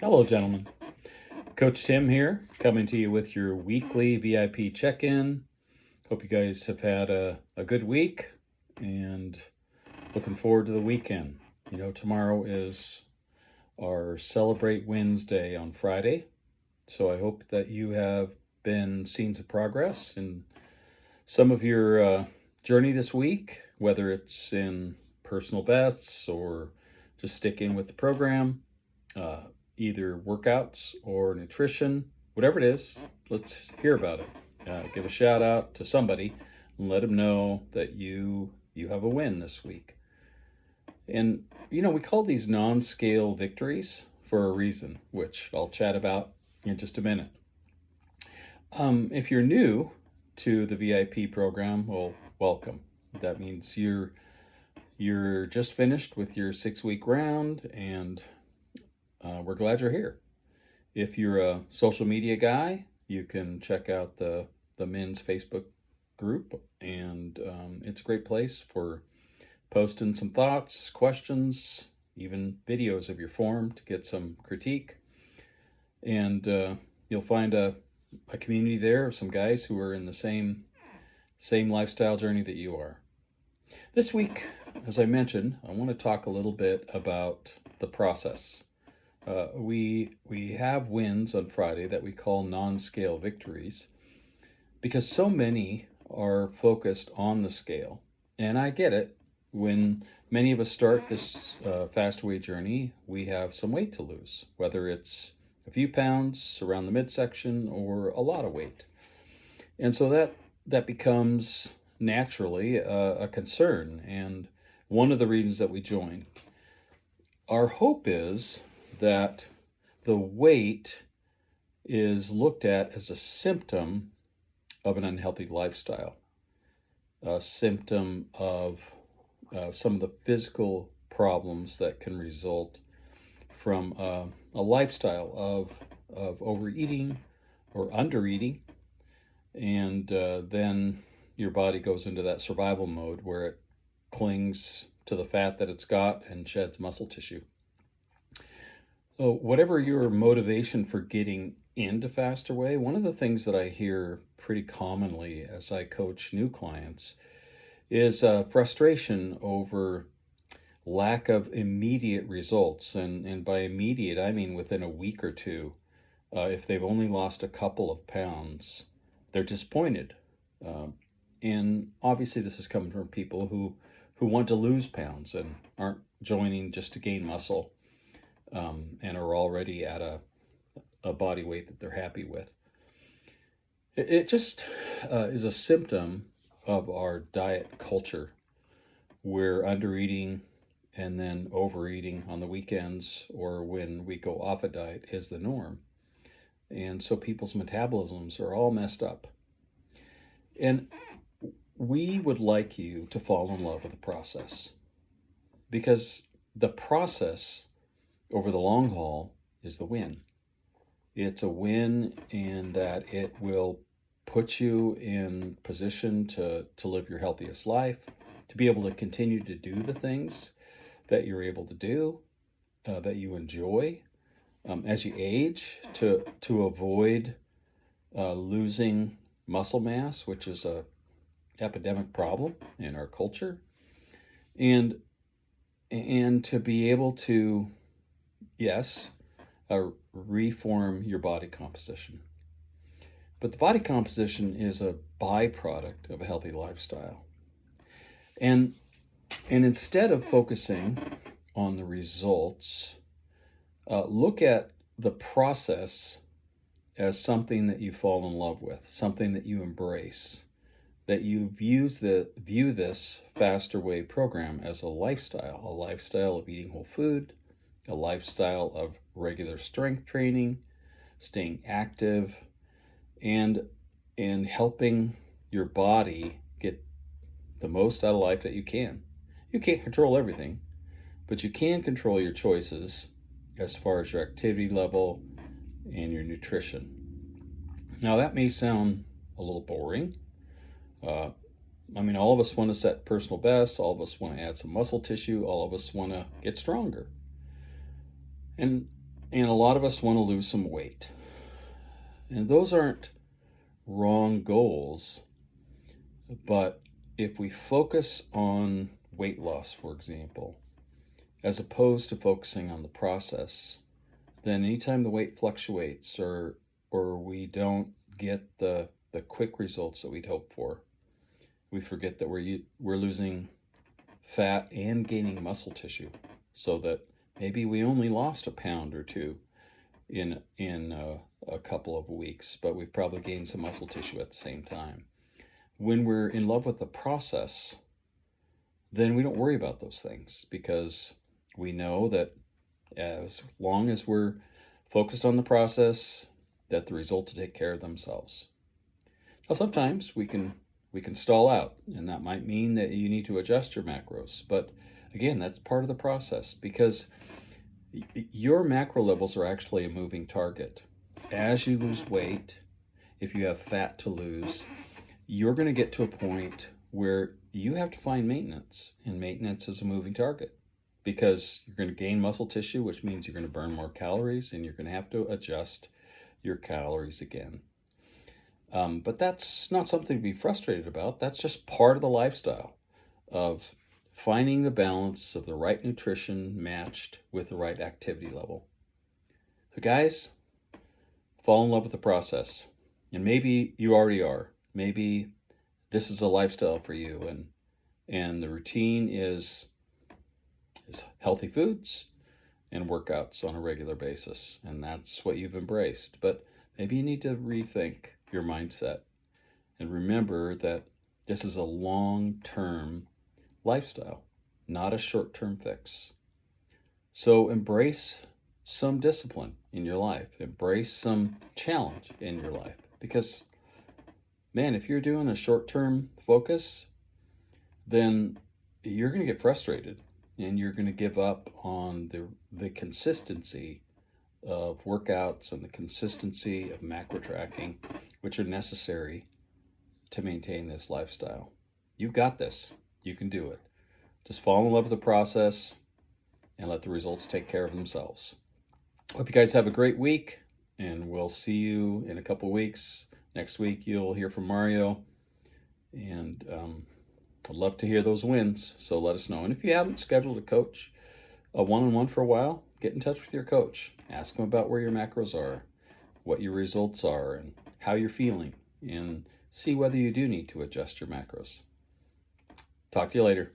Hello, gentlemen. Coach Tim here, coming to you with your weekly VIP check in. Hope you guys have had a good week and looking forward to the weekend. Tomorrow is our Celebrate Wednesday on Friday, so I hope that you have been seeing some progress in some of your journey this week, whether it's in personal bests or just sticking with the program. uh, Either workouts or nutrition, whatever it is, let's hear about it. Give a shout out to somebody and let them know that you have a win this week. And we call these non-scale victories for a reason, which I'll chat about in just a minute. If you're new to the VIP program, well, welcome. That means you're just finished with your 6-week round, and we're glad you're here. If you're a social media guy, you can check out the men's Facebook group, and it's a great place for posting some thoughts, questions, even videos of your form to get some critique. And you'll find a community there of some guys who are in the same lifestyle journey that you are. This week, as I mentioned, I want to talk a little bit about the process. We have wins on Friday that we call non-scale victories because so many are focused on the scale. And I get it. When many of us start this fast weight journey, we have some weight to lose, whether it's a few pounds around the midsection or a lot of weight. And so that becomes naturally a concern, and one of the reasons that we join. Our hope is that the weight is looked at as a symptom of an unhealthy lifestyle, a symptom of some of the physical problems that can result from a lifestyle of overeating or undereating. And then your body goes into that survival mode where it clings to the fat that it's got and sheds muscle tissue. So whatever your motivation for getting into Faster Way, one of the things that I hear pretty commonly as I coach new clients is frustration over lack of immediate results. And by immediate, I mean within a week or two. If they've only lost a couple of pounds, they're disappointed. And obviously, this is coming from people who want to lose pounds and aren't joining just to gain muscle, and are already at a body weight that they're happy with. It just is a symptom of our diet culture, where undereating and then overeating on the weekends or when we go off a diet is the norm. And so people's metabolisms are all messed up. And we would like you to fall in love with the process, because the process over the long haul is the win. It's a win in that it will put you in position to live your healthiest life, to be able to continue to do the things that you're able to do, that you enjoy as you age, to avoid losing muscle mass, which is a epidemic problem in our culture, and to be able to, yes, reform your body composition. But the body composition is a byproduct of a healthy lifestyle. And instead of focusing on the results, look at the process as something that you fall in love with, something that you embrace, that you view this Faster Way program as a lifestyle of eating whole food, a lifestyle of regular strength training, staying active, and helping your body get the most out of life that you can. You can't control everything, but you can control your choices as far as your activity level and your nutrition. Now, that may sound a little boring. All of us want to set personal bests. All of us want to add some muscle tissue. All of us want to get stronger. And And a lot of us want to lose some weight. And those aren't wrong goals, but if we focus on weight loss, for example, as opposed to focusing on the process, then anytime the weight fluctuates or we don't get the quick results that we'd hope for, we forget that we're losing fat and gaining muscle tissue, so that maybe we only lost a pound or two in a couple of weeks, but we've probably gained some muscle tissue at the same time. When we're in love with the process, then we don't worry about those things, because we know that as long as we're focused on the process, that the results will take care of themselves. Now, sometimes we can stall out, and that might mean that you need to adjust your macros. But again, that's part of the process, because your macro levels are actually a moving target. As you lose weight, if you have fat to lose, you're going to get to a point where you have to find maintenance, and maintenance is a moving target, because you're going to gain muscle tissue, which means you're going to burn more calories, and you're going to have to adjust your calories again. But that's not something to be frustrated about. That's just part of the lifestyle of finding the balance of the right nutrition matched with the right activity level. So guys, fall in love with the process. And maybe you already are. Maybe this is a lifestyle for you, and the routine is healthy foods and workouts on a regular basis, and that's what you've embraced. But maybe you need to rethink your mindset and remember that this is a long-term lifestyle, not a short-term fix. So embrace some discipline in your life, embrace some challenge in your life, because man, if you're doing a short-term focus, then you're going to get frustrated, and you're going to give up on the consistency of workouts and the consistency of macro tracking, which are necessary to maintain this lifestyle. You've got this. You can do it. Just fall in love with the process and let the results take care of themselves. Hope you guys have a great week, and we'll see you in a couple of weeks. Next week, you'll hear from Mario, and I'd love to hear those wins, so let us know. And if you haven't scheduled a coach, a one-on-one for a while, get in touch with your coach. Ask them about where your macros are, what your results are, and how you're feeling, and see whether you do need to adjust your macros. Talk to you later.